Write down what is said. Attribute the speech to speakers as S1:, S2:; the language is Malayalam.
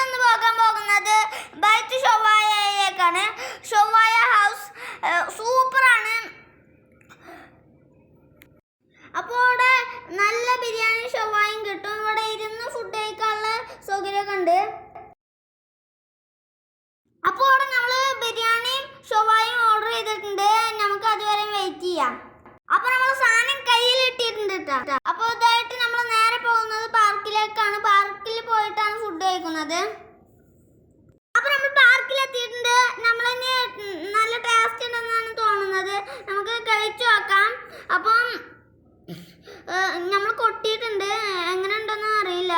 S1: ഇന്ന് പോകാൻ പോകുന്നത് ബൈറ്റ് ഷവായയിലേക്കാണ്. ഷവായ ഹൗസ് സൂപ്പറാണ്. അപ്പോൾ ഇവിടെ നല്ല ബിരിയാണി ഷവായും കിട്ടും. ഇവിടെ ഇരുന്ന് ഫുഡ് കഴിക്കാനുള്ള സൗകര്യമൊക്കെ ഉണ്ട്. അപ്പോൾ ഇവിടെ നമ്മൾ ബിരിയാണിയും ഷവായും ഓർഡർ ചെയ്തിട്ടുണ്ട്. നമുക്ക് അതുവരെ വെയിറ്റ് ചെയ്യാം. അപ്പോൾ നമ്മൾ സാധനം കയ്യിൽ ഇട്ടിട്ടുണ്ട് കേട്ടോ. അപ്പോൾ ഇതായിട്ട് നമ്മൾ നേരെ പോകുന്നത് പാർക്കിലേക്കാണ്. പാർക്കിൽ പോയിട്ടാണ് ഫുഡ് കഴിക്കുന്നത്. അപ്പോൾ നമ്മൾ പാർക്കിലെത്തിയിട്ടുണ്ട്. നമ്മളിനി നല്ല ടേസ്റ്റ് ഉണ്ടെന്നാണ് തോന്നുന്നത്. നമുക്ക് കഴിച്ചു നോക്കാം. അപ്പം നമ്മൾ കൊട്ടിയിട്ടുണ്ട്, എങ്ങനെ ഉണ്ടെന്ന് അറിയില്ല.